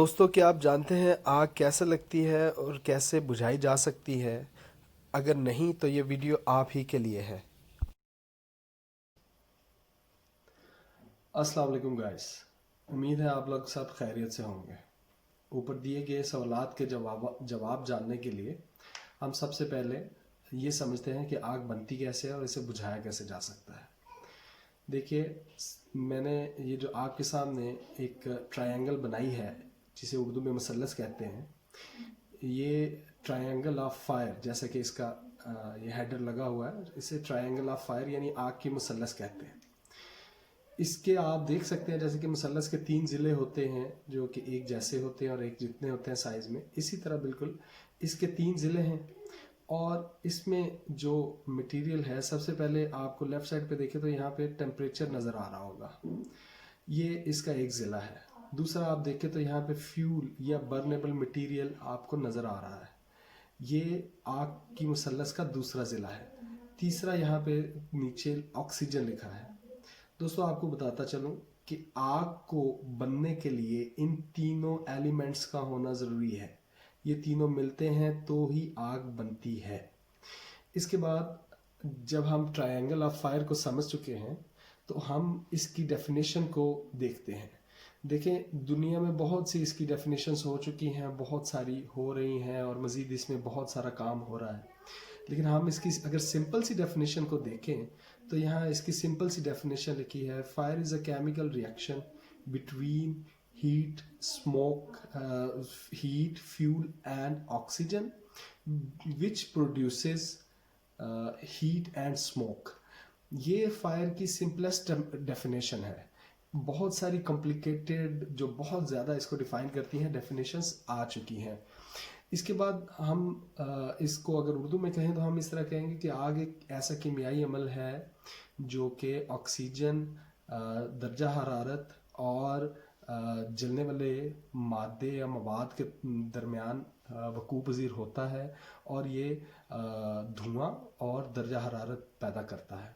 दोस्तों, क्या आप जानते हैं आग कैसे लगती है और कैसे बुझाई जा सकती है? अगर नहीं तो ये वीडियो आप ही के लिए है। अस्सलाम वालेकुम गाइस। उम्मीद है आप लोग सब खैरियत से होंगे। ऊपर दिए गए सवालात के जवाब जानने के लिए हम सबसे पहले ये समझते हैं कि आग बनती कैसे है और इसे बुझाया कैसे जा सकता है। देखिए, मैंने ये जो आपके सामने एक ट्रायंगल बनाई है, जिसे उर्दू में मसल्लस कहते हैं, ये ट्रायंगल ऑफ फायर, जैसे कि इसका ये हेडर लगा हुआ है, इसे ट्रायंगल ऑफ फायर यानी आग की मसल्लस कहते हैं। इसके आप देख सकते हैं जैसे कि मसल्लस के 3 ज़िले होते हैं जो कि एक जैसे होते हैं और एक जितने होते हैं साइज़ में, इसी तरह बिल्कुल इसके 3 ज़िले हैं। और इसमें जो मटेरियल है, सबसे पहले आपको लेफ़्ट साइड पे देखें तो यहाँ पे टेम्परेचर नज़र आ रहा होगा, ये इसका एक ज़िला है। दूसरा आप देखें तो यहाँ पे फ्यूल या बर्नेबल मटेरियल आपको नज़र आ रहा है, ये आग की मसल्लस का दूसरा ज़िला है। तीसरा यहाँ पे नीचे ऑक्सीजन लिखा है। दोस्तों, आपको बताता चलूं कि आग को बनने के लिए इन तीनों एलिमेंट्स का होना ज़रूरी है। ये तीनों मिलते हैं तो ही आग बनती है। इसके बाद जब हम ट्रायंगल ऑफ फायर को समझ चुके हैं तो हम इसकी डेफिनेशन को देखते हैं। देखें, दुनिया में बहुत सी इसकी डेफिनेशंस हो चुकी हैं, बहुत सारी हो रही हैं और मज़ीद इसमें बहुत सारा काम हो रहा है। लेकिन हम इसकी अगर सिंपल सी डेफिनेशन को देखें तो यहाँ इसकी सिंपल सी डेफिनेशन लिखी है: fire is a chemical reaction between heat smoke heat fuel and oxygen which produces heat and smoke. ये फायर की सिंपलेस्ट डेफिनेशन है। बहुत सारी कॉम्प्लिकेटेड जो बहुत ज़्यादा इसको डिफ़ाइन करती हैं डेफिनेशंस आ चुकी हैं। इसके बाद हम इसको अगर उर्दू में कहें तो हम इस तरह कहेंगे कि आग एक ऐसा कीमियाई अमल है जो कि ऑक्सीजन, दर्जा हरारत और जलने वाले मादे या मवाद के दरमियान वक़ू पज़ीर होता है, और ये धुआं और दर्जा हरारत पैदा करता है।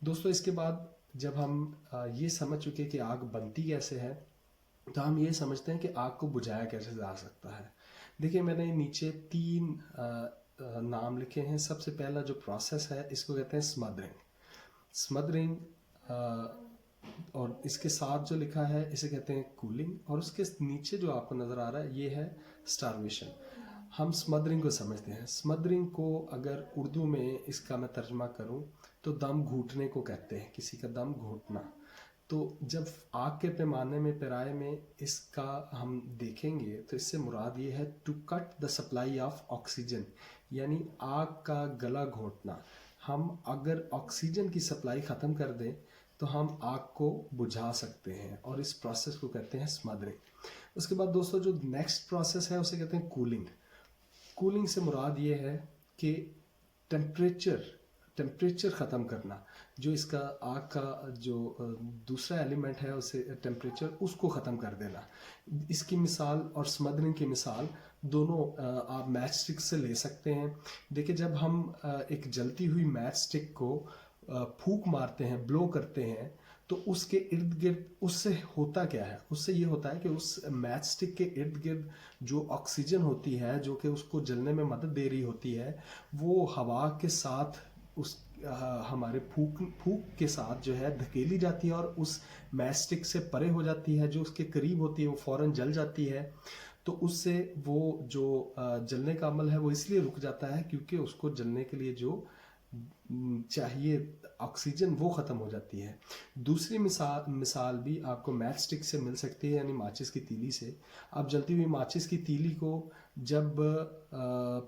दोस्तों, इसके बाद जब हम ये समझ चुके कि आग बनती कैसे है तो हम ये समझते हैं कि आग को बुझाया कैसे जा सकता है। देखिए, मैंने नीचे 3 नाम लिखे हैं। सबसे पहला जो प्रोसेस है इसको कहते हैं स्मदरिंग, और इसके साथ जो लिखा है इसे कहते हैं कूलिंग, और उसके नीचे जो आपको नज़र आ रहा है ये है स्टारवेशन। हम स्मदरिंग को समझते हैं। स्मदरिंग को अगर उर्दू में इसका मैं तर्जमा करूं तो दम घूटने को कहते हैं, किसी का दम घूटना। तो जब आग के पैमाने में पैराए में इसका हम देखेंगे तो इससे मुराद ये है to cut the supply of oxygen, यानी आग का गला घोटना। हम अगर ऑक्सीजन की सप्लाई ख़त्म कर दें तो हम आग को बुझा सकते हैं, और इस प्रोसेस को कहते हैं स्मदरिंग। उसके बाद दोस्तों, जो नेक्स्ट प्रोसेस है उसे कहते हैं कूलिंग से मुराद ये है कि टेम्परेचर ख़त्म करना। जो इसका आग का जो दूसरा एलिमेंट है उसे टेम्परेचर, उसको ख़त्म कर देना। इसकी मिसाल और स्मदरिंग की मिसाल दोनों आप मैच स्टिक से ले सकते हैं। देखिए, जब हम एक जलती हुई मैच स्टिक को फूंक मारते हैं, ब्लो करते हैं, तो उसके इर्द गिर्द उससे होता क्या है? उससे ये होता है कि उस मैच स्टिक के इर्द गिर्द जो ऑक्सीजन होती है, जो कि उसको जलने में मदद दे रही होती है, वो हवा के साथ उस हमारे फूंक के साथ जो है धकेली जाती है और उस मैच स्टिक से परे हो जाती है। जो उसके करीब होती है वो फ़ौरन जल जाती है। तो उससे वो जो जलने का अमल है वो इसलिए रुक जाता है क्योंकि उसको जलने के लिए जो चाहिए ऑक्सीजन वो ख़त्म हो जाती है। दूसरी मिसाल भी आपको मैच स्टिक से मिल सकती है, यानी माचिस की तीली से। आप जलती हुई माचिस की तीली को जब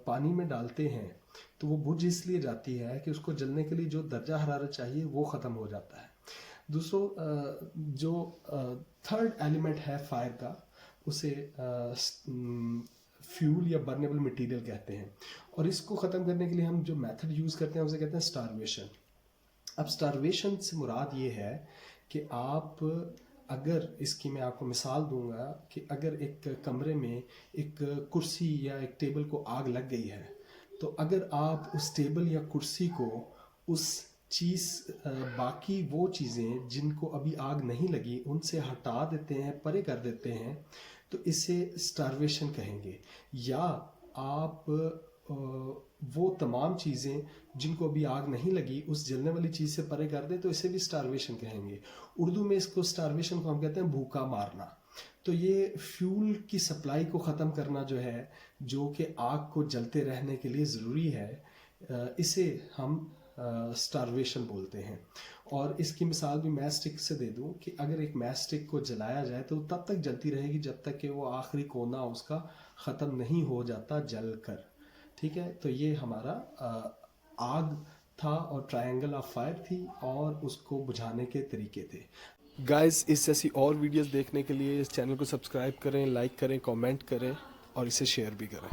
पानी में डालते हैं तो वो बुझ इसलिए जाती है कि उसको जलने के लिए जो दर्जा हरारत चाहिए वो ख़त्म हो जाता है। दूसरों जो थर्ड एलिमेंट है फायर का, उसे फ्यूल या बर्नेबल मटेरियल कहते हैं, और इसको ख़त्म करने के लिए हम जो मेथड यूज़ करते हैं उसे कहते हैं स्टारवेशन। अब स्टारवेशन से मुराद ये है कि आप, अगर इसकी मैं आपको मिसाल दूंगा कि अगर एक कमरे में एक कुर्सी या एक टेबल को आग लग गई है, तो अगर आप उस टेबल या कुर्सी को उस चीज़ बाकी वो चीज़ें जिनको अभी आग नहीं लगी उनसे हटा देते हैं, परे कर देते हैं, तो इसे स्टारवेशन कहेंगे। या आप वो तमाम चीज़ें जिनको अभी आग नहीं लगी उस जलने वाली चीज़ से परे कर दें तो इसे भी स्टारवेशन कहेंगे। उर्दू में इसको स्टारवेशन को हम कहते हैं भूखा मारना। तो ये फ्यूल की सप्लाई को ख़त्म करना जो है, जो कि आग को जलते रहने के लिए ज़रूरी है, इसे हम स्टारवेशन बोलते हैं। और इसकी मिसाल भी मैच स्टिक से दे दूं कि अगर एक मैच स्टिक को जलाया जाए तो तब तक जलती रहेगी जब तक कि वो आखिरी कोना उसका ख़त्म नहीं हो जाता जल कर। ठीक है, तो ये हमारा आग था और ट्रायंगल ऑफ फायर थी और उसको बुझाने के तरीके थे। गाइस, इस जैसी और वीडियोस देखने के लिए इस चैनल को सब्सक्राइब करें, लाइक करें, कमेंट करें और इसे शेयर भी करें।